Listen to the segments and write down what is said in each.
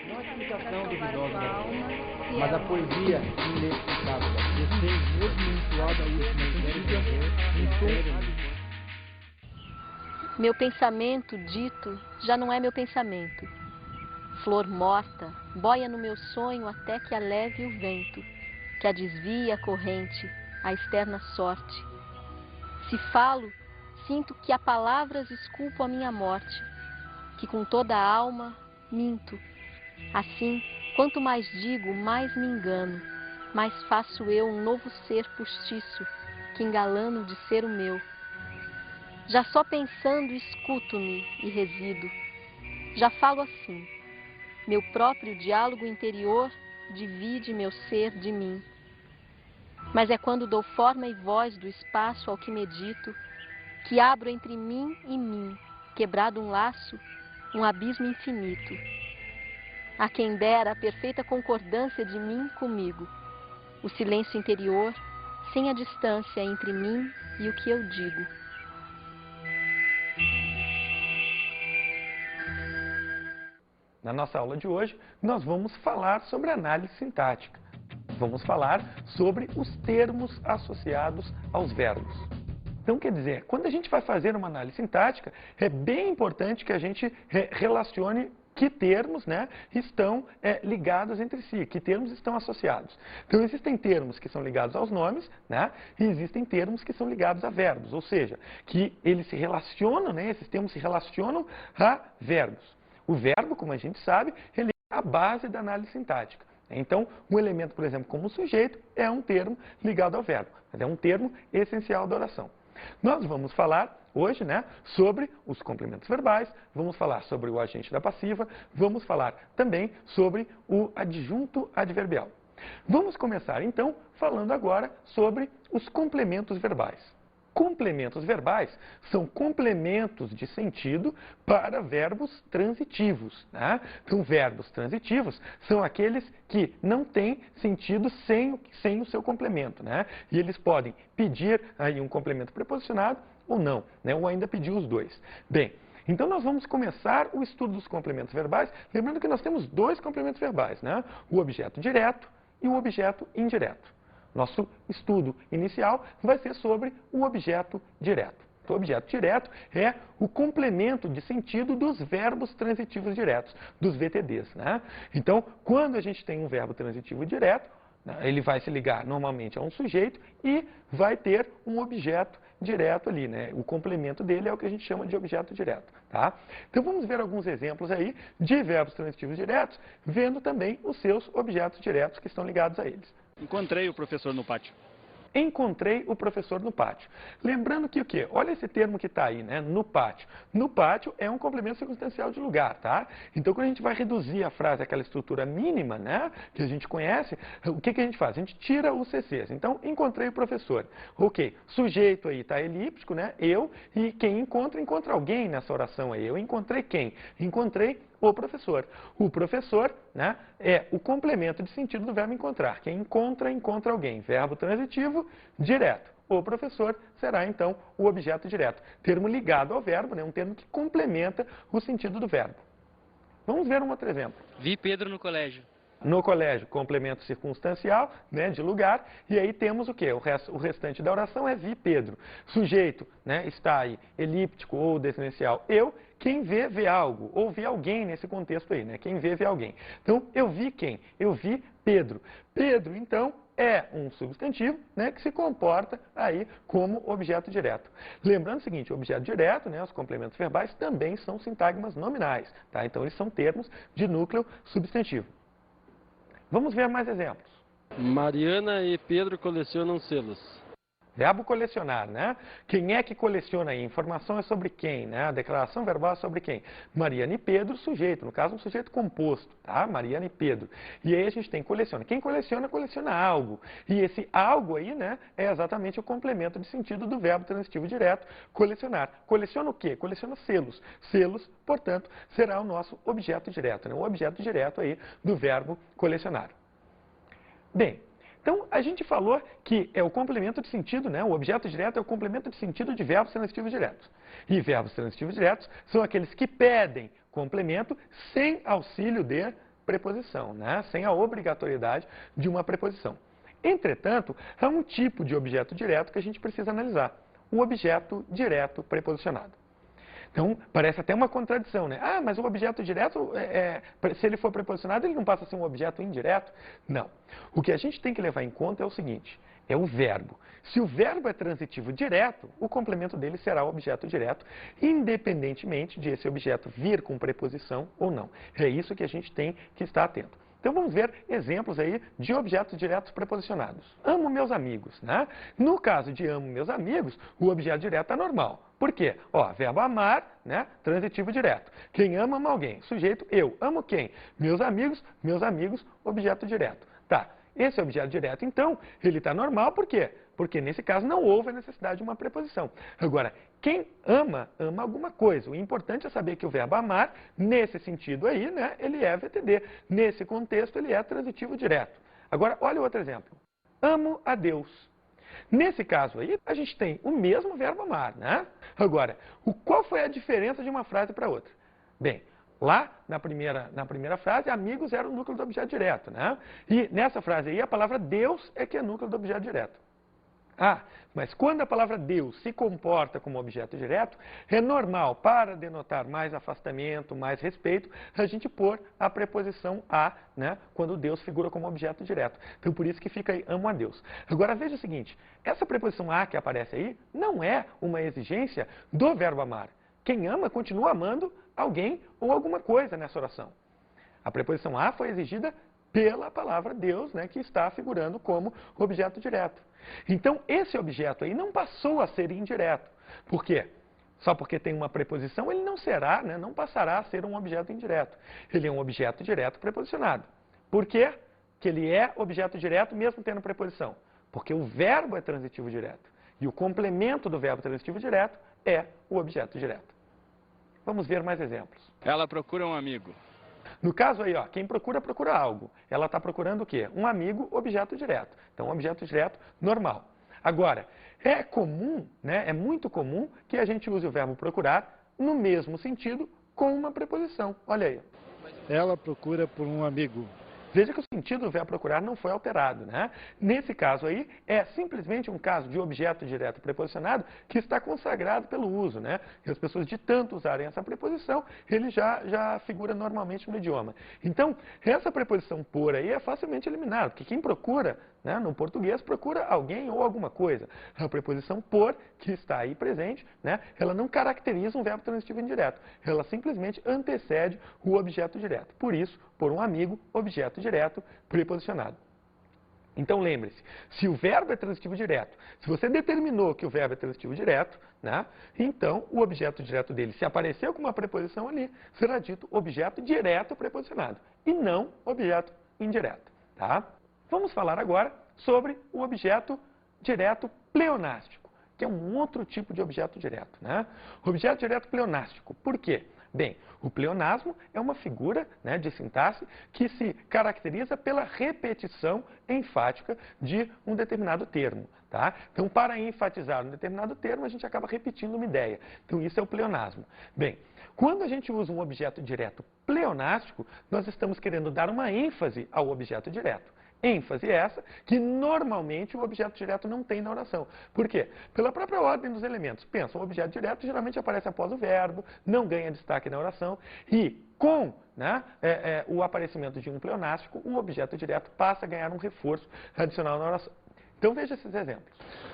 Não a explicação duvidosa, mas a poesia inexplicável. Você mesmo entoada a última Meu pensamento dito já não é meu pensamento. Flor morta, boia no meu sonho até que a leve o vento, que a desvia a corrente, a externa sorte. Se falo, sinto que a palavras esculpo a minha morte, que com toda a alma minto. Assim, quanto mais digo, mais me engano, mais faço eu um novo ser postiço, que engalano de ser o meu. Já só pensando escuto-me e resido. Já falo assim. Meu próprio diálogo interior divide meu ser de mim. Mas é quando dou forma e voz do espaço ao que medito, que abro entre mim e mim, quebrado um laço, um abismo infinito. A quem dera a perfeita concordância de mim comigo, o silêncio interior, sem a distância entre mim e o que eu digo. Na nossa aula de hoje, nós vamos falar sobre análise sintática. Vamos falar sobre os termos associados aos verbos. Então, quer dizer, quando a gente vai fazer uma análise sintática, é bem importante que a gente relacione que termos, né, estão ligados entre si, que termos estão associados. Então, existem termos que são ligados aos nomes, né, e existem termos que são ligados a verbos, ou seja, que eles se relacionam, né, esses termos se relacionam a verbos. O verbo, como a gente sabe, ele é a base da análise sintática. Então, um elemento, por exemplo, como sujeito, é um termo ligado ao verbo, mas é um termo essencial da oração. Nós vamos falar hoje, né, sobre os complementos verbais, vamos falar sobre o agente da passiva, vamos falar também sobre o adjunto adverbial. Vamos começar, então, falando agora sobre os complementos verbais. Complementos verbais são complementos de sentido para verbos transitivos, né? Então, verbos transitivos são aqueles que não têm sentido sem o seu complemento, né? E eles podem pedir aí um complemento preposicionado ou não, né? Ou ainda pedir os dois. Bem, então nós vamos começar o estudo dos complementos verbais, lembrando que nós temos dois complementos verbais, né? O objeto direto e o objeto indireto. Nosso estudo inicial vai ser sobre o objeto direto. O objeto direto é o complemento de sentido dos verbos transitivos diretos, dos VTDs, né? Então, quando a gente tem um verbo transitivo direto, ele vai se ligar normalmente a um sujeito e vai ter um objeto direto ali, né? O complemento dele é o que a gente chama de objeto direto, tá? Então vamos ver alguns exemplos aí de verbos transitivos diretos, vendo também os seus objetos diretos que estão ligados a eles. Encontrei o professor no pátio. Encontrei o professor no pátio. Lembrando que o quê? Olha esse termo que está aí, né? No pátio. No pátio é um complemento circunstancial de lugar, tá? Então, quando a gente vai reduzir a frase àquela estrutura mínima, né? Que a gente conhece, o que a gente faz? A gente tira os CCs. Então, encontrei o professor. Ok, sujeito aí está elíptico, né? Eu, e quem encontra alguém nessa oração aí. Eu encontrei quem? Encontrei o professor. O professor, né, é o complemento de sentido do verbo encontrar. Quem encontra alguém. Verbo transitivo, direto. O professor será, então, o objeto direto. Termo ligado ao verbo, né, um termo que complementa o sentido do verbo. Vamos ver um outro exemplo. Vi Pedro no colégio. No colégio, complemento circunstancial, né, de lugar, e aí temos o quê? O restante da oração é vi Pedro. Sujeito, né, está aí, elíptico ou desinicial. Eu, quem vê, vê algo, ou vê alguém nesse contexto aí, né? Quem vê, vê alguém. Então, eu vi quem? Eu vi Pedro. Pedro, então, é um substantivo, né, que se comporta aí como objeto direto. Lembrando o seguinte, objeto direto, né, os complementos verbais também são sintagmas nominais, tá? Então, eles são termos de núcleo substantivo. Vamos ver mais exemplos. Mariana e Pedro colecionam selos. Verbo colecionar, né? Quem é que coleciona aí? Informação é sobre quem, né? A declaração verbal é sobre quem? Mariana e Pedro, sujeito. No caso, um sujeito composto, tá? Mariana e Pedro. E aí a gente tem coleciona. Quem coleciona, coleciona algo. E esse algo aí, né, é exatamente o complemento de sentido do verbo transitivo direto, colecionar. Coleciona o quê? Coleciona selos. Selos, portanto, será o nosso objeto direto, né? O objeto direto aí do verbo colecionar. Bem, então, a gente falou que é o complemento de sentido, né? O objeto direto é o complemento de sentido de verbos transitivos diretos. E verbos transitivos diretos são aqueles que pedem complemento sem auxílio de preposição, né? Sem a obrigatoriedade de uma preposição. Entretanto, há um tipo de objeto direto que a gente precisa analisar, o objeto direto preposicionado. Então, parece até uma contradição, né? Ah, mas o objeto direto, se ele for preposicionado, ele não passa a ser um objeto indireto? Não. O que a gente tem que levar em conta é o seguinte, é o verbo. Se o verbo é transitivo direto, o complemento dele será o objeto direto, independentemente de esse objeto vir com preposição ou não. É isso que a gente tem que estar atento. Então vamos ver exemplos aí de objetos diretos preposicionados. Amo meus amigos, né? No caso de amo meus amigos, o objeto direto é normal. Por quê? Ó, verbo amar, né? Transitivo direto. Quem ama alguém. Sujeito eu. Amo quem? Meus amigos, objeto direto. Tá. Esse objeto direto, então, ele está normal, por quê? Porque nesse caso não houve a necessidade de uma preposição. Agora, quem ama, ama alguma coisa. O importante é saber que o verbo amar, nesse sentido aí, né, ele é VTD. Nesse contexto, ele é transitivo direto. Agora, olha outro exemplo. Amo a Deus. Nesse caso aí, a gente tem o mesmo verbo amar, né? Agora, qual foi a diferença de uma frase para outra? Bem, lá, na primeira frase, amigos era o núcleo do objeto direto, né? E nessa frase aí, a palavra Deus é que é núcleo do objeto direto. Ah, mas quando a palavra Deus se comporta como objeto direto, é normal, para denotar mais afastamento, mais respeito, a gente pôr a preposição a, né, quando Deus figura como objeto direto. Então, por isso que fica aí, amo a Deus. Agora, veja o seguinte, essa preposição a que aparece aí não é uma exigência do verbo amar. Quem ama continua amando alguém ou alguma coisa nessa oração. A preposição a foi exigida pela palavra Deus, né, que está figurando como objeto direto. Então, esse objeto aí não passou a ser indireto. Por quê? Só porque tem uma preposição, ele não será, né, não passará a ser um objeto indireto. Ele é um objeto direto preposicionado. Por quê que ele é objeto direto mesmo tendo preposição? Porque o verbo é transitivo direto. E o complemento do verbo transitivo direto é o objeto direto. Vamos ver mais exemplos. Ela procura um amigo. No caso aí, ó, quem procura, procura algo. Ela está procurando o quê? Um amigo, objeto direto. Então, objeto direto normal. Agora, é comum, né, é muito comum que a gente use o verbo procurar no mesmo sentido com uma preposição. Olha aí. Ela procura por um amigo. Veja que o sentido do verbo procurar não foi alterado, né? Nesse caso aí, é simplesmente um caso de objeto direto preposicionado que está consagrado pelo uso, né? E as pessoas, de tanto usarem essa preposição, ele já figura normalmente no idioma. Então, essa preposição por aí é facilmente eliminada, porque quem procura, né, no português, procura alguém ou alguma coisa. A preposição por, que está aí presente, né, ela não caracteriza um verbo transitivo indireto. Ela simplesmente antecede o objeto direto. Por isso, por um amigo, objeto direto preposicionado. Então lembre-se, se o verbo é transitivo direto, se você determinou que o verbo é transitivo direto, né, então o objeto direto dele, se apareceu com uma preposição ali, será dito objeto direto preposicionado e não objeto indireto. Tá? Vamos falar agora sobre o objeto direto pleonástico, que é um outro tipo de objeto direto, né? Objeto direto pleonástico, por quê? Bem, o pleonasmo é uma figura, né, de sintaxe que se caracteriza pela repetição enfática de um determinado termo. Tá? Então, para enfatizar um determinado termo, a gente acaba repetindo uma ideia. Então, isso é o pleonasmo. Bem, quando a gente usa um objeto direto pleonástico, nós estamos querendo dar uma ênfase ao objeto direto. ênfase essa que normalmente o objeto direto não tem na oração. Por quê? Pela própria ordem dos elementos. Pensa, o objeto direto geralmente aparece após o verbo, não ganha destaque na oração e com, né, o aparecimento de um pleonástico, o objeto direto passa a ganhar um reforço adicional na oração. Então veja esses exemplos.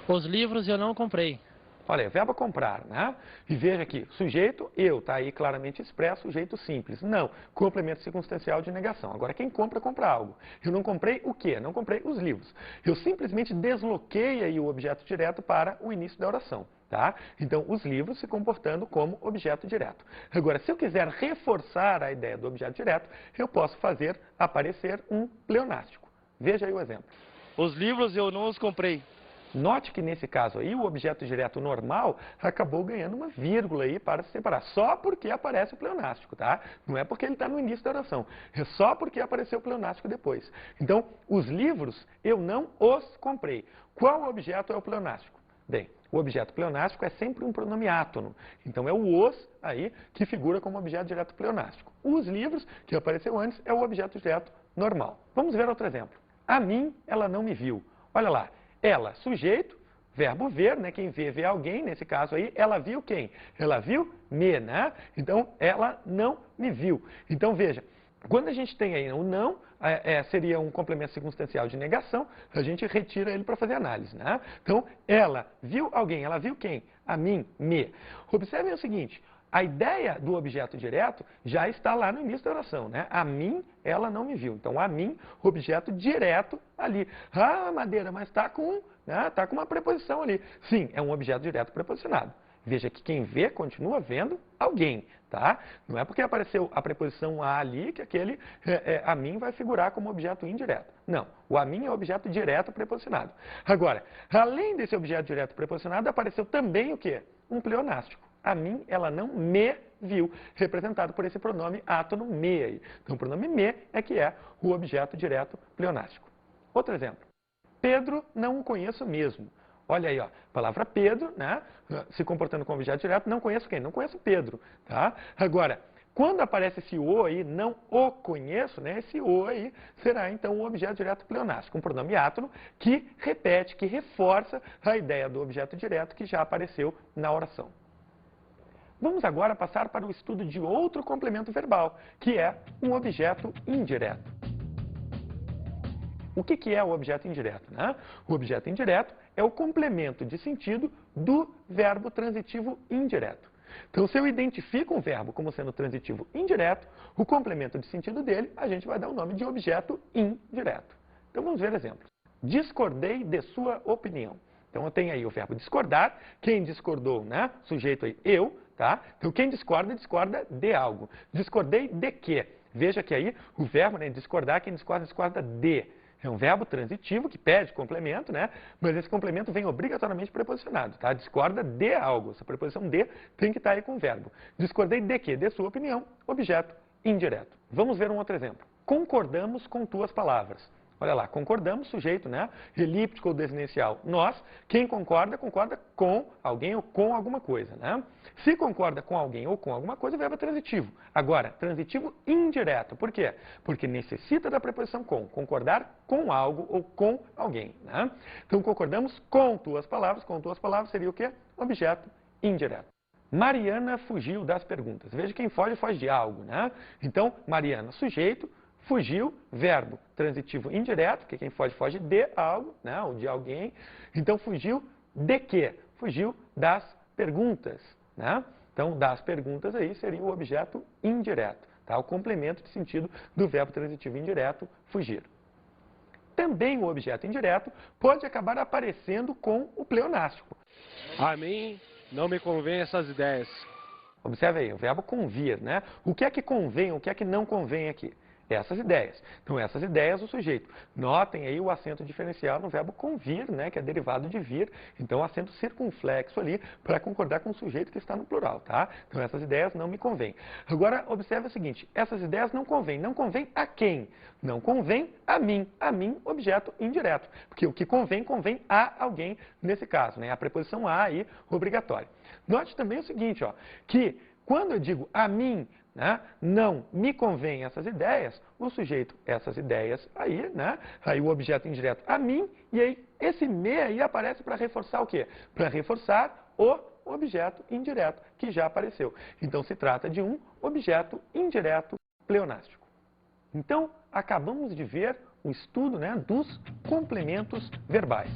Os livros eu não comprei. Olha, verbo comprar, né? E veja aqui, sujeito, eu, tá aí claramente expresso, sujeito simples. Não, complemento circunstancial de negação. Agora, quem compra, compra algo. Eu não comprei o quê? Não comprei os livros. Eu simplesmente desloquei aí o objeto direto para o início da oração, tá? Então, os livros se comportando como objeto direto. Agora, se eu quiser reforçar a ideia do objeto direto, eu posso fazer aparecer um pleonástico. Veja aí o exemplo. Os livros eu não os comprei. Note que nesse caso aí, o objeto direto normal acabou ganhando uma vírgula aí para se separar. Só porque aparece o pleonástico, tá? Não é porque ele está no início da oração. É só porque apareceu o pleonástico depois. Então, os livros eu não os comprei. Qual objeto é o pleonástico? Bem, o objeto pleonástico é sempre um pronome átono. Então é o os aí que figura como objeto direto pleonástico. Os livros, que apareceu antes, é o objeto direto normal. Vamos ver outro exemplo. A mim, ela não me viu. Olha lá, ela, sujeito, verbo ver, né? Quem vê, vê alguém, nesse caso aí, ela viu quem? Ela viu me, né? Então, ela não me viu. Então, veja, quando a gente tem aí o não, seria um complemento circunstancial de negação, a gente retira ele para fazer análise, né? Então, ela viu alguém, ela viu quem? A mim, me. Observem o seguinte, a ideia do objeto direto já está lá no início da oração, né? A mim, ela não me viu. Então, a mim, objeto direto ali. Ah, Madeira, mas está com, né, tá com uma preposição ali. Sim, é um objeto direto preposicionado. Veja que quem vê continua vendo alguém, tá? Não é porque apareceu a preposição a ali que aquele a mim vai figurar como objeto indireto. Não, o a mim é objeto direto preposicionado. Agora, além desse objeto direto preposicionado, apareceu também o quê? Um pleonástico. A mim, ela não me viu, representado por esse pronome átono me aí. Então, o pronome me é que é o objeto direto pleonástico. Outro exemplo. Pedro não o conheço mesmo. Olha aí, ó, palavra Pedro, né, se comportando como objeto direto, não conheço quem? Não conheço Pedro, tá? Agora, quando aparece esse o aí, não o conheço, né, esse o aí será então um objeto direto pleonástico, um pronome átono que repete, que reforça a ideia do objeto direto que já apareceu na oração. Vamos agora passar para o estudo de outro complemento verbal, que é um objeto indireto. O que é o objeto indireto, né? O objeto indireto é o complemento de sentido do verbo transitivo indireto. Então, se eu identifico um verbo como sendo transitivo indireto, o complemento de sentido dele, a gente vai dar o nome de objeto indireto. Então, vamos ver exemplos. Discordei de sua opinião. Então, eu tenho aí o verbo discordar. Quem discordou, né? Sujeito aí, eu, tá? Então, quem discorda, discorda de algo. Discordei de quê? Veja que aí o verbo, né, discordar, quem discorda, discorda de. É um verbo transitivo que pede complemento, né? Mas esse complemento vem obrigatoriamente preposicionado, tá? Discorda de algo. Essa preposição de tem que estar aí com o verbo. Discordei de quê? De sua opinião. Objeto indireto. Vamos ver um outro exemplo. Concordamos com tuas palavras. Olha lá, concordamos, sujeito, né? Elíptico ou desinicial. Nós, quem concorda, concorda com alguém ou com alguma coisa, né? Se concorda com alguém ou com alguma coisa, o verbo é transitivo. Agora, transitivo indireto. Por quê? Porque necessita da preposição com. Concordar com algo ou com alguém, né? Então, concordamos com tuas palavras. Com tuas palavras seria o quê? Objeto indireto. Mariana fugiu das perguntas. Veja, quem foge, foge de algo, né? Então, Mariana, sujeito. Fugiu, verbo transitivo indireto, porque quem foge, foge de algo, né, ou de alguém. Então, fugiu de quê? Fugiu das perguntas, né? Então, das perguntas aí seria o objeto indireto, tá? O complemento de sentido do verbo transitivo indireto, fugir. Também o objeto indireto pode acabar aparecendo com o pleonástico. A mim não me convém essas ideias. Observe aí, o verbo convir, né? O que é que convém, o que é que não convém aqui? Essas ideias. Então, essas ideias do sujeito. Notem aí o acento diferencial no verbo convir, né, que é derivado de vir. Então, acento circunflexo ali para concordar com o sujeito que está no plural, tá? Então, essas ideias não me convêm. Agora, observe o seguinte, essas ideias não convêm. Não convém a quem? Não convém a mim. A mim, objeto indireto. Porque o que convém, convém a alguém nesse caso, né? A preposição a aí, obrigatória. Note também o seguinte, ó, que quando eu digo a mim, né, não me convém essas ideias, o sujeito, essas ideias aí, né, aí o objeto indireto a mim, e aí esse me aí aparece para reforçar o quê? Para reforçar o objeto indireto que já apareceu. Então se trata de um objeto indireto pleonástico. Então acabamos de ver o estudo, né, dos complementos verbais,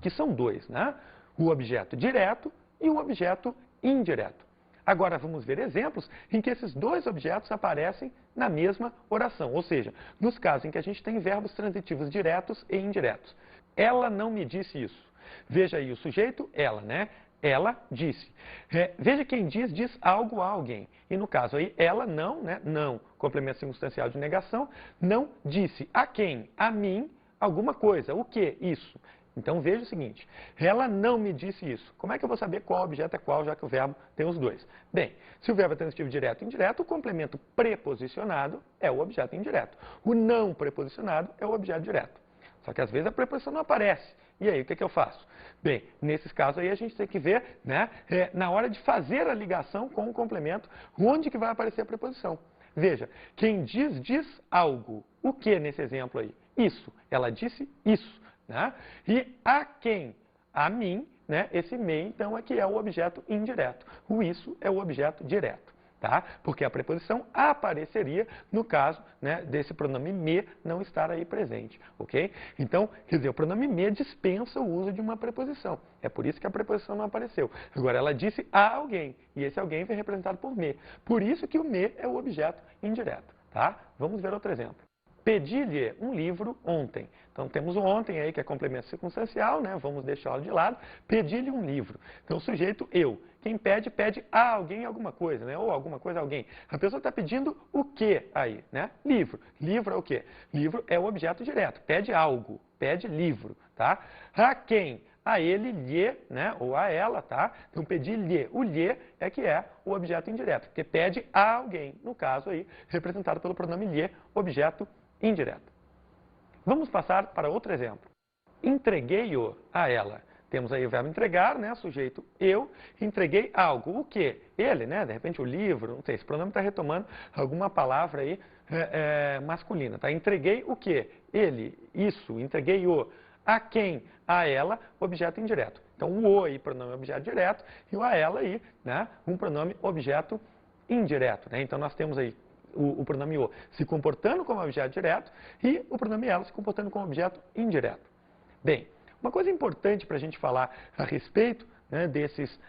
que são dois, né? O objeto direto e o objeto indireto. Agora vamos ver exemplos em que esses dois objetos aparecem na mesma oração, ou seja, nos casos em que a gente tem verbos transitivos diretos e indiretos. Ela não me disse isso. Veja aí o sujeito, ela, né? Ela disse. Veja quem diz algo a alguém. E no caso aí, ela não, né? Não, complemento circunstancial de negação, não disse a quem? A mim, alguma coisa. O que? Isso. Então veja o seguinte, ela não me disse isso. Como é que eu vou saber qual objeto é qual, já que o verbo tem os dois? Bem, se o verbo é transitivo direto e indireto, o complemento preposicionado é o objeto indireto. O não preposicionado é o objeto direto. Só que às vezes a preposição não aparece. E aí, o que eu faço? Bem, nesses casos aí a gente tem que ver, né, na hora de fazer a ligação com o complemento, onde que vai aparecer a preposição. Veja, quem diz algo. O que nesse exemplo aí? Isso. Ela disse isso. Né? E a quem? A mim, né? Esse me, então, é que é o objeto indireto. O isso é o objeto direto. Tá? Porque a preposição apareceria no caso, né, desse pronome me não estar aí presente, ok? Então, quer dizer, o pronome me dispensa o uso de uma preposição. É por isso que a preposição não apareceu. Agora, ela disse a alguém, e esse alguém foi representado por me. Por isso que o me é o objeto indireto, tá? Vamos ver outro exemplo. Pedi-lhe um livro ontem. Então, temos o ontem aí, que é complemento circunstancial, né? Vamos deixá-lo de lado. Pedi-lhe um livro. Então, o sujeito, eu. Quem pede, pede a alguém alguma coisa, né? Ou alguma coisa a alguém. A pessoa está pedindo o que aí, né? Livro. Livro é o quê? Livro é o objeto direto. Pede algo. Pede livro, tá? A quem? A ele, lhe, né? Ou a ela, tá? Então, pedir-lhe. O lhe é que é o objeto indireto, porque pede a alguém. No caso aí, representado pelo pronome lhe, objeto indireto. Vamos passar para outro exemplo. Entreguei-o a ela. Temos aí o verbo entregar, né? Sujeito eu, entreguei algo. O quê? Ele, né? De repente o livro, não sei, esse pronome está retomando alguma palavra aí masculina, tá? Entreguei o quê? Ele, isso, entreguei-o. A quem? A ela, objeto indireto. Então o aí, pronome objeto direto, e o a ela aí, né? Um pronome objeto indireto, né? Então nós temos aí o pronome o se comportando como objeto direto e o pronome ela se comportando como objeto indireto. Bem, uma coisa importante para a gente falar a respeito, né, desses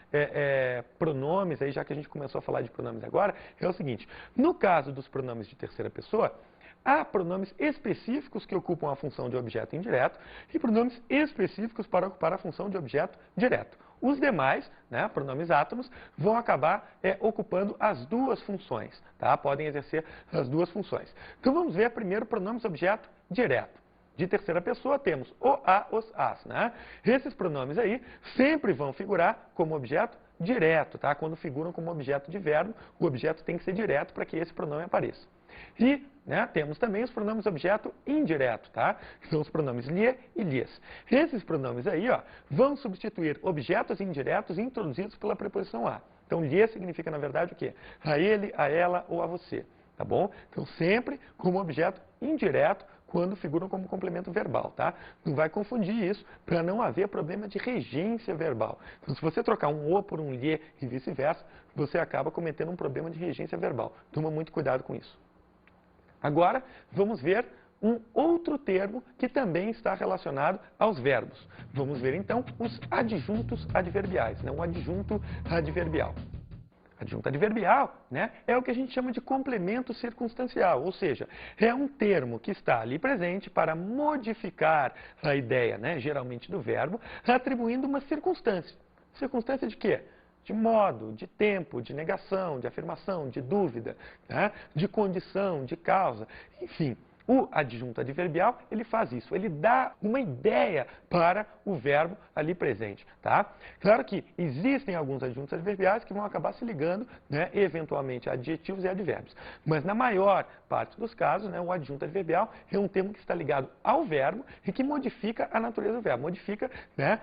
pronomes, aí, já que a gente começou a falar de pronomes agora, é o seguinte: no caso dos pronomes de terceira pessoa, há pronomes específicos que ocupam a função de objeto indireto e pronomes específicos para ocupar a função de objeto direto. Os demais, né, pronomes átomos, vão acabar ocupando as duas funções, tá? Podem exercer as duas funções. Então vamos ver primeiro pronomes objeto direto. De terceira pessoa temos o, a, os, as, né? Esses pronomes aí sempre vão figurar como objeto direto, tá? Quando figuram como objeto de verbo, o objeto tem que ser direto para que esse pronome apareça. E, né, temos também os pronomes objeto indireto, tá? Que são os pronomes lhe e lhes. Esses pronomes aí, ó, vão substituir objetos indiretos introduzidos pela preposição a. Então, lhe significa, na verdade, o quê? A ele, a ela ou a você, tá bom? Então, sempre como objeto indireto quando figuram como complemento verbal, tá? Não vai confundir isso para não haver problema de regência verbal. Então, se você trocar um o por um lhe e vice-versa, você acaba cometendo um problema de regência verbal. Toma muito cuidado com isso. Agora, vamos ver um outro termo que também está relacionado aos verbos. Vamos ver, então, os adjuntos adverbiais, né? Um adjunto adverbial. Adjunto adverbial, né, é o que a gente chama de complemento circunstancial, ou seja, é um termo que está ali presente para modificar a ideia, né, geralmente do verbo, atribuindo uma circunstância. Circunstância de quê? De modo, de tempo, de negação, de afirmação, de dúvida, né? De condição, de causa, enfim. O adjunto adverbial, ele faz isso, ele dá uma ideia para o verbo ali presente, tá? Claro que existem alguns adjuntos adverbiais que vão acabar se ligando, né, eventualmente a adjetivos e advérbios. Mas na maior parte dos casos, né, o adjunto adverbial é um termo que está ligado ao verbo e que modifica a natureza do verbo, modifica, né,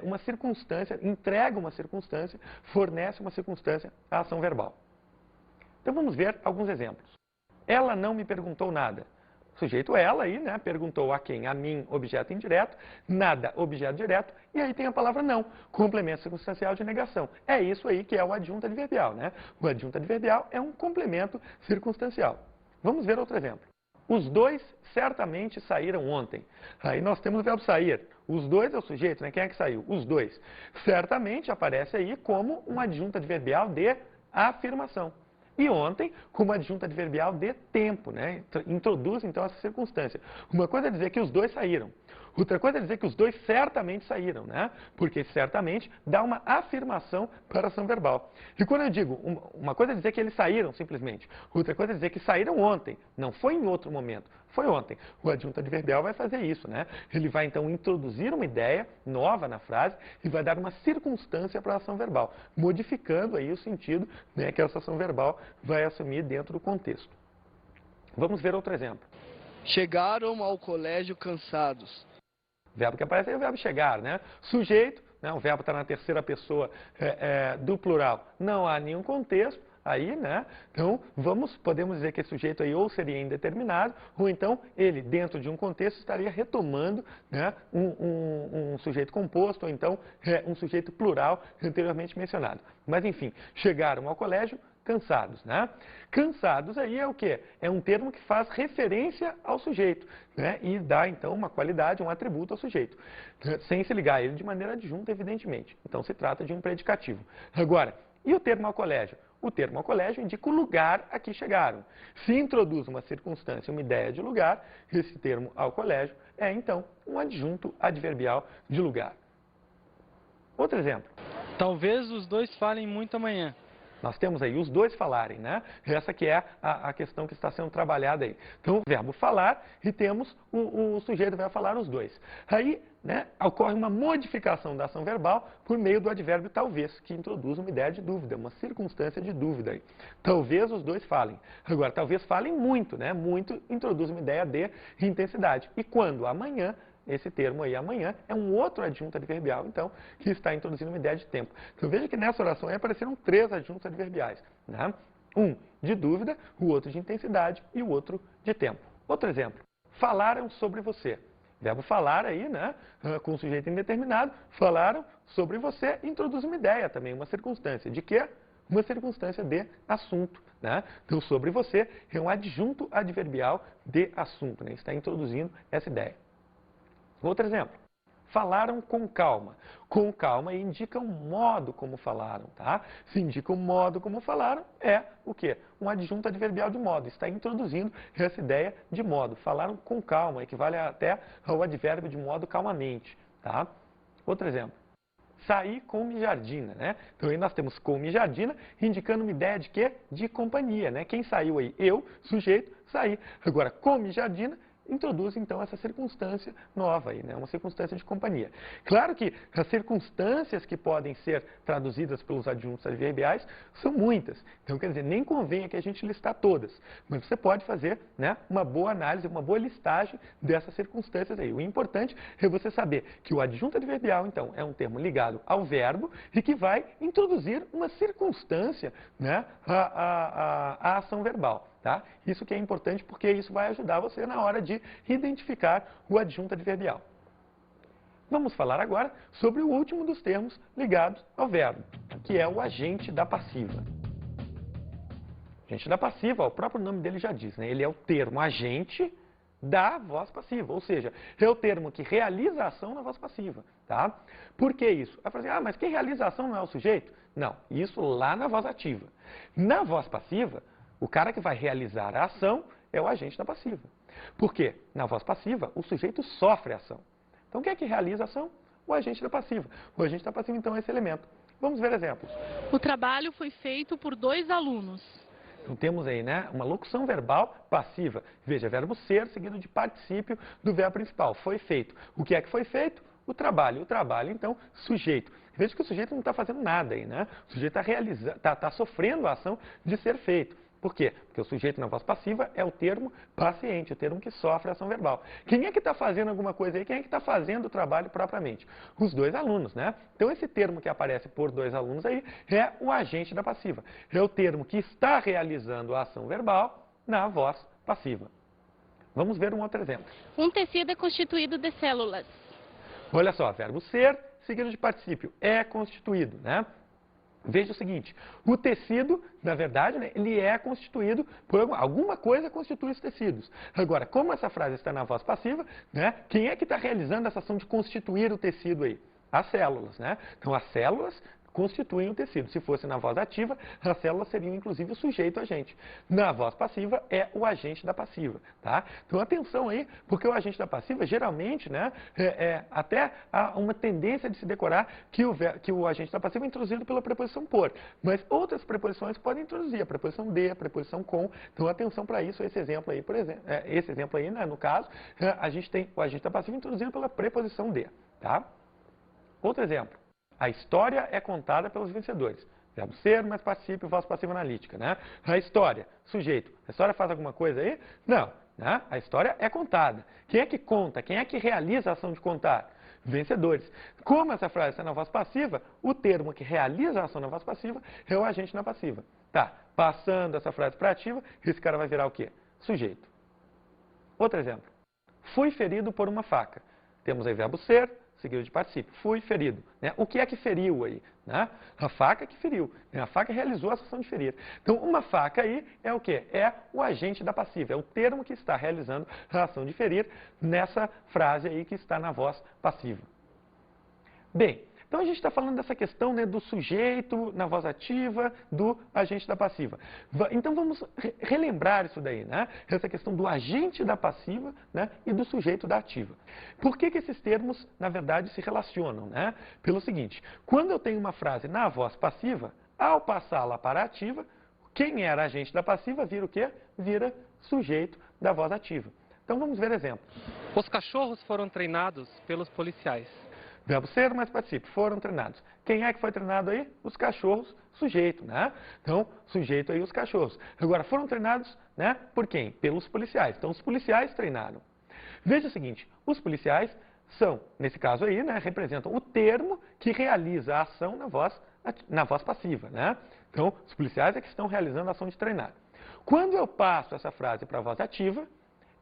uma circunstância, entrega uma circunstância, fornece uma circunstância à ação verbal. Então vamos ver alguns exemplos. Ela não me perguntou nada. Sujeito ela aí, né, perguntou a quem? A mim, objeto indireto, nada, objeto direto, e aí tem a palavra não, complemento circunstancial de negação. É isso aí que é o adjunto adverbial, né? O adjunto adverbial é um complemento circunstancial. Vamos ver outro exemplo. Os dois certamente saíram ontem. Aí nós temos o verbo sair. Os dois é o sujeito, né? Quem é que saiu? Os dois. Certamente aparece aí como um adjunto adverbial de afirmação. E ontem, como adjunto adverbial de tempo, né? Introduz, então, essa circunstância. Uma coisa é dizer que os dois saíram. Outra coisa é dizer que os dois certamente saíram, né? Porque certamente dá uma afirmação para a ação verbal. E quando eu digo, uma coisa é dizer que eles saíram, simplesmente. Outra coisa é dizer que saíram ontem. Não foi em outro momento. Foi ontem. O adjunto adverbial vai fazer isso, né? Ele vai, então, introduzir uma ideia nova na frase e vai dar uma circunstância para a ação verbal, modificando aí o sentido, né, que essa ação verbal vai assumir dentro do contexto. Vamos ver outro exemplo. Chegaram ao colégio cansados. O verbo que aparece é o verbo chegar, né? Sujeito, né? O verbo está na terceira pessoa do plural. Não há nenhum contexto aí, né? Então, podemos dizer que esse sujeito aí ou seria indeterminado, ou então ele, dentro de um contexto, estaria retomando, né, um sujeito composto, ou então um sujeito plural anteriormente mencionado. Mas, enfim, chegaram ao colégio cansados, né? Cansados aí é o quê? É um termo que faz referência ao sujeito, né? E dá, então, uma qualidade, um atributo ao sujeito, sem se ligar a ele de maneira adjunta, evidentemente. Então, se trata de um predicativo. Agora, e o termo ao colégio? O termo ao colégio indica o lugar a que chegaram. Se introduz uma circunstância, uma ideia de lugar, esse termo ao colégio é, então, um adjunto adverbial de lugar. Outro exemplo. Talvez os dois falem muito amanhã. Nós temos aí os dois falarem, né? Essa que é a questão que está sendo trabalhada aí. Então, o verbo falar e temos o sujeito vai falar os dois. Aí, né, ocorre uma modificação da ação verbal por meio do advérbio talvez, que introduz uma ideia de dúvida, uma circunstância de dúvida aí. Talvez os dois falem. Agora, talvez falem muito, né? Muito introduz uma ideia de intensidade. E quando? Amanhã. Esse termo aí, amanhã, é um outro adjunto adverbial, então, que está introduzindo uma ideia de tempo. Então, veja que nessa oração aí apareceram 3 adjuntos adverbiais, né? Um de dúvida, o outro de intensidade e o outro de tempo. Outro exemplo. Falaram sobre você. Verbo falar aí, né? Com sujeito indeterminado, falaram sobre você, introduz uma ideia também, uma circunstância. De quê? Uma circunstância de assunto, né? Então, sobre você é um adjunto adverbial de assunto, né? Está introduzindo essa ideia. Outro exemplo. Falaram com calma. Com calma indica o modo como falaram, tá? Se indica o modo como falaram, é o quê? Um adjunto adverbial de modo. Está introduzindo essa ideia de modo. Falaram com calma, equivale até ao advérbio de modo calmamente, tá? Outro exemplo. Sair com mijardina, né? Então aí nós temos com mijardina, indicando uma ideia de quê? De companhia, né? Quem saiu aí? Eu, sujeito, saí. Agora, com mijardina, introduz, então, essa circunstância nova aí, né? Uma circunstância de companhia. Claro que as circunstâncias que podem ser traduzidas pelos adjuntos adverbiais são muitas. Então, quer dizer, nem convém que a gente listar todas. Mas você pode fazer, né, uma boa análise, uma boa listagem dessas circunstâncias aí. O importante é você saber que o adjunto adverbial, então, é um termo ligado ao verbo e que vai introduzir uma circunstância, né, à ação verbal. Tá? Isso que é importante porque isso vai ajudar você na hora de identificar o adjunto adverbial. Vamos falar agora sobre o último dos termos ligados ao verbo, que é o agente da passiva. Agente da passiva, o próprio nome dele já diz, né? Ele é o termo agente da voz passiva, ou seja, é o termo que realiza a ação na voz passiva. Tá? Por que isso? Vai falar assim, mas quem realiza a ação não é o sujeito? Não, isso lá na voz ativa. Na voz passiva, o cara que vai realizar a ação é o agente da passiva. Por quê? Na voz passiva, o sujeito sofre a ação. Então, quem é que realiza a ação? O agente da passiva. O agente da passiva, então, é esse elemento. Vamos ver exemplos. O trabalho foi feito por 2 alunos. Então, temos aí, né, uma locução verbal passiva. Veja, verbo ser seguido de particípio do verbo principal. Foi feito. O que é que foi feito? O trabalho. O trabalho, então, sujeito. Veja que o sujeito não está fazendo nada aí, né? O sujeito está sofrendo a ação de ser feito. Por quê? Porque o sujeito na voz passiva é o termo paciente, o termo que sofre a ação verbal. Quem é que está fazendo alguma coisa aí? Quem é que está fazendo o trabalho propriamente? Os 2 alunos, né? Então, esse termo que aparece por 2 alunos aí é o agente da passiva. É o termo que está realizando a ação verbal na voz passiva. Vamos ver um outro exemplo. Um tecido é constituído de células. Olha só, verbo ser seguido de particípio. É constituído, né? Veja o seguinte, o tecido, na verdade, né, ele é constituído por alguma coisa constitui os tecidos. Agora, como essa frase está na voz passiva, né, quem é que está realizando essa ação de constituir o tecido aí? As células, né? Então, as células constituem o tecido. Se fosse na voz ativa, as células seriam inclusive o sujeito agente. Na voz passiva é o agente da passiva, tá? Então atenção aí, porque o agente da passiva geralmente, né, até há uma tendência de se decorar que o agente da passiva é introduzido pela preposição por, mas outras preposições podem introduzir a preposição de, a preposição com. Então atenção para isso, esse exemplo aí, por exemplo, né, no caso, a gente tem o agente da passiva introduzido pela preposição de, tá? Outro exemplo. A história é contada pelos vencedores. Verbo ser, mais particípio, voz passiva analítica, né? A história, sujeito. A história faz alguma coisa aí? Não. né? A história é contada. Quem é que conta? Quem é que realiza a ação de contar? Vencedores. Como essa frase está na voz passiva, o termo que realiza a ação na voz passiva é o agente na passiva. Tá, passando essa frase para ativa, esse cara vai virar o quê? Sujeito. Outro exemplo. Fui ferido por uma faca. Temos aí verbo ser, seguido de particípio. Fui ferido. Né? O que é que feriu aí? Né? A faca que feriu. A faca realizou a ação de ferir. Então, uma faca aí é o quê? É o agente da passiva. É o termo que está realizando a ação de ferir nessa frase aí que está na voz passiva. Bem, então a gente está falando dessa questão, né, do sujeito na voz ativa, do agente da passiva. Então vamos relembrar isso daí, né? Essa questão do agente da passiva, né, e do sujeito da ativa. Por que esses termos, na verdade, se relacionam? Né? Pelo seguinte, quando eu tenho uma frase na voz passiva, ao passá-la para a ativa, quem era agente da passiva vira o quê? Vira sujeito da voz ativa. Então vamos ver exemplos. Os cachorros foram treinados pelos policiais. Verbo ser mais particípio, foram treinados. Quem é que foi treinado aí? Os cachorros, sujeito, né? Então, sujeito aí os cachorros. Agora, foram treinados, né? Por quem? Pelos policiais. Então, os policiais treinaram. Veja o seguinte, os policiais são, nesse caso aí, né, representam o termo que realiza a ação na voz passiva, né? Então, os policiais é que estão realizando a ação de treinar. Quando eu passo essa frase para a voz ativa,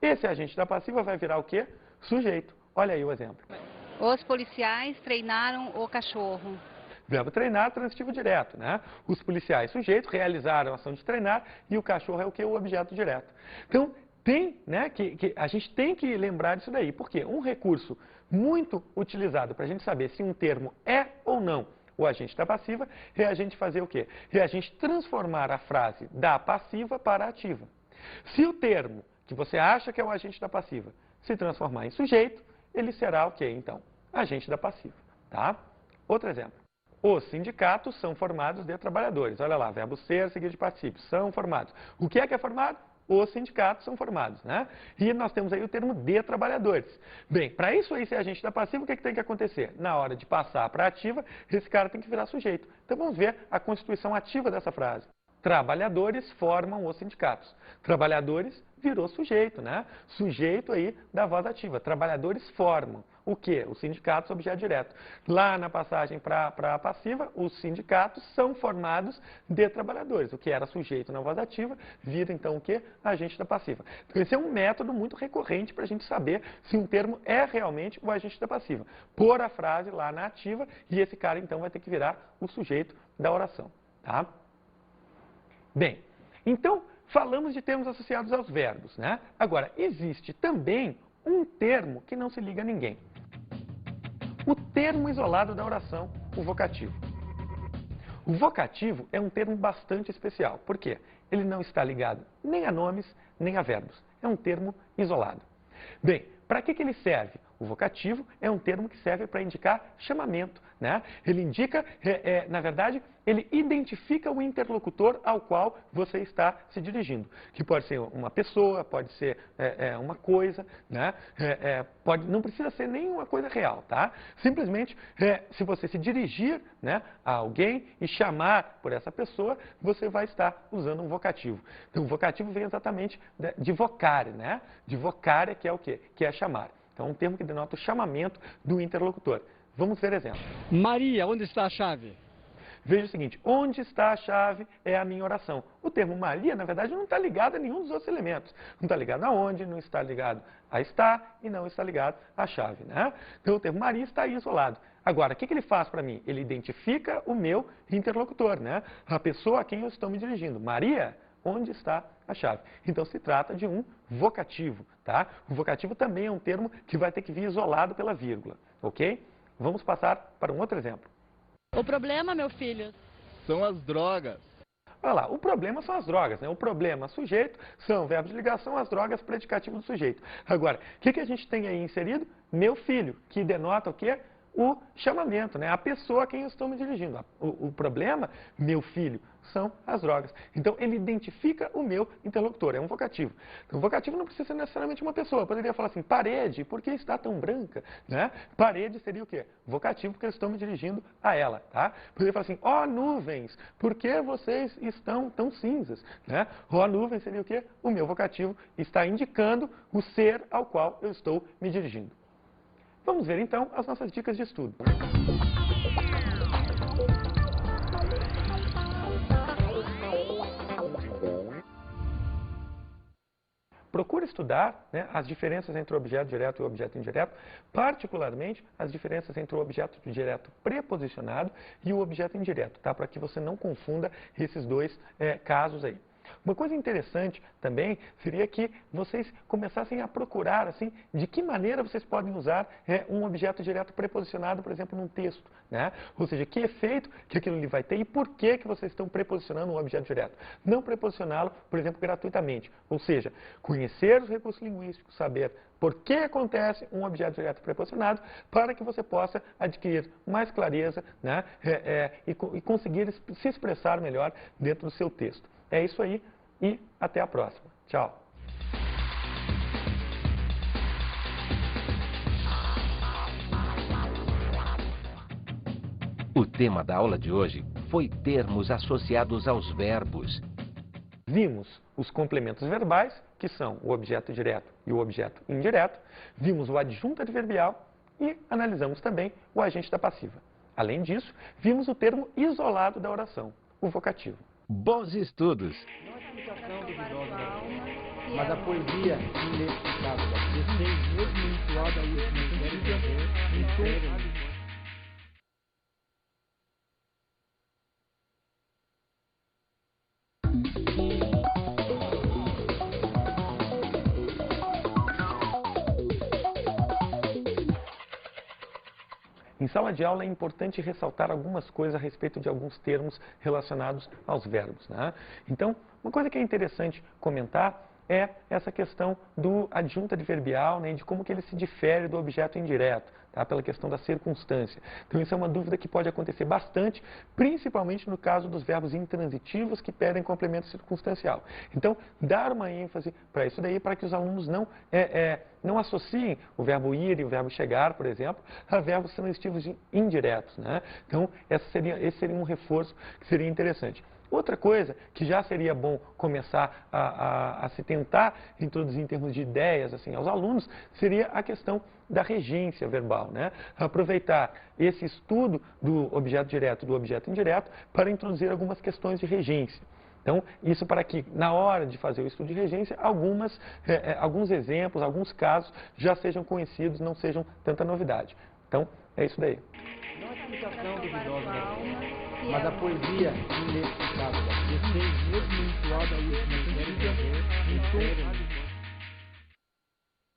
esse agente da passiva vai virar o quê? Sujeito. Olha aí o exemplo. Os policiais treinaram o cachorro. Verbo treinar, transitivo direto, né? Os policiais, sujeito, realizaram a ação de treinar e o cachorro é o que? O objeto direto. Então, tem, né, a gente tem que lembrar disso daí. Por quê? Um recurso muito utilizado para a gente saber se um termo é ou não o agente da passiva é a gente fazer o quê? É a gente transformar a frase da passiva para a ativa. Se o termo que você acha que é o agente da passiva se transformar em sujeito, ele será o quê, então? Agente da passiva, tá? Outro exemplo. Os sindicatos são formados de trabalhadores. Olha lá, verbo ser, seguido de particípio. São formados. O que é formado? Os sindicatos são formados, né? E nós temos aí o termo de trabalhadores. Bem, para isso aí ser agente da passiva, o que tem que acontecer? Na hora de passar para a ativa, esse cara tem que virar sujeito. Então vamos ver a constituição ativa dessa frase. Trabalhadores formam os sindicatos. Trabalhadores virou sujeito, né? Sujeito aí da voz ativa. Trabalhadores formam. O quê? Os sindicatos, objeto direto. Lá na passagem para a passiva, os sindicatos são formados de trabalhadores. O que era sujeito na voz ativa, vira então o quê? Agente da passiva. Então esse é um método muito recorrente para a gente saber se um termo é realmente o agente da passiva. Pôr a frase lá na ativa e esse cara então vai ter que virar o sujeito da oração, tá? Bem, então falamos de termos associados aos verbos, né? Agora, existe também um termo que não se liga a ninguém. O termo isolado da oração, o vocativo. O vocativo é um termo bastante especial. Por quê? Ele não está ligado nem a nomes, nem a verbos. É um termo isolado. Bem, para que ele serve? O vocativo é um termo que serve para indicar chamamento, né? Ele indica, na verdade, ele identifica o interlocutor ao qual você está se dirigindo. Que pode ser uma pessoa, pode ser uma coisa, né? Não precisa ser nenhuma coisa real, tá? Simplesmente, se você se dirigir, né, a alguém e chamar por essa pessoa, você vai estar usando um vocativo. Então, o vocativo vem exatamente de vocare, né? De vocare, que é o quê? Que é chamar. Então, é um termo que denota o chamamento do interlocutor. Vamos ver exemplo. Maria, onde está a chave? Veja o seguinte, onde está a chave é a minha oração. O termo Maria, na verdade, não está ligado a nenhum dos outros elementos. Não está ligado a onde, não está ligado a estar e não está ligado à chave, né? Então, o termo Maria está aí isolado. Agora, o que ele faz para mim? Ele identifica o meu interlocutor, né? A pessoa a quem eu estou me dirigindo. Maria, onde está a chave? Então, se trata de um vocativo, tá? O vocativo também é um termo que vai ter que vir isolado pela vírgula, ok? Vamos passar para um outro exemplo. O problema, meu filho, São as drogas. Olha lá, o problema são as drogas, né? O problema, sujeito, são verbos de ligação, as drogas, predicativo do sujeito. Agora, o que a gente tem aí inserido? Meu filho, que denota o quê? O chamamento, né? A pessoa a quem eu estou me dirigindo. O problema, meu filho, são as drogas. Então, ele identifica o meu interlocutor, é um vocativo. Então, o vocativo não precisa ser necessariamente uma pessoa. Eu poderia falar assim, parede, por que está tão branca? Né? Parede seria o quê? Vocativo, porque eu estou me dirigindo a ela. Tá? Poderia falar assim, ó nuvens, por que vocês estão tão cinzas? Né? Ó nuvens seria o quê? O meu vocativo está indicando o ser ao qual eu estou me dirigindo. Vamos ver então as nossas dicas de estudo. Procure estudar, né, as diferenças entre o objeto direto e o objeto indireto, particularmente as diferenças entre o objeto direto preposicionado e o objeto indireto, tá? Para que você não confunda esses dois casos aí. Uma coisa interessante também seria que vocês começassem a procurar assim, de que maneira vocês podem usar um objeto direto preposicionado, por exemplo, num texto. Né? Ou seja, que efeito que aquilo ali vai ter e por que vocês estão preposicionando um objeto direto. Não preposicioná-lo, por exemplo, gratuitamente. Ou seja, conhecer os recursos linguísticos, saber por que acontece um objeto direto preposicionado, para que você possa adquirir mais clareza, né? E conseguir se expressar melhor dentro do seu texto. É isso aí e até a próxima. Tchau! O tema da aula de hoje foi termos associados aos verbos. Vimos os complementos verbais, que são o objeto direto e o objeto indireto. Vimos o adjunto adverbial e analisamos também o agente da passiva. Além disso, vimos o termo isolado da oração, o vocativo. Bons estudos! Não a explicação duvidosa da alma, mas a poesia inexplicável da vida, mesmo entoada a última em tom. Em sala de aula é importante ressaltar algumas coisas a respeito de alguns termos relacionados aos verbos. Né? Então, uma coisa que é interessante comentar é essa questão do adjunto adverbial, né, de como que ele se difere do objeto indireto, tá, pela questão da circunstância. Então, isso é uma dúvida que pode acontecer bastante, principalmente no caso dos verbos intransitivos que pedem complemento circunstancial. Então, dar uma ênfase para isso daí, para que os alunos não associem o verbo ir e o verbo chegar, por exemplo, a verbos transitivos indiretos. Né? Então, esse seria um reforço que seria interessante. Outra coisa que já seria bom começar a se tentar introduzir em termos de ideias assim, aos alunos, seria a questão da regência verbal. Né? Aproveitar esse estudo do objeto direto e do objeto indireto para introduzir algumas questões de regência. Então, isso para que, na hora de fazer o estudo de regência, alguns exemplos, alguns casos já sejam conhecidos, não sejam tanta novidade. Então, é isso daí. Não a explicação duvidosa da alma, mas a poesia inexplicável da vida, mesmo entoada a última em tom.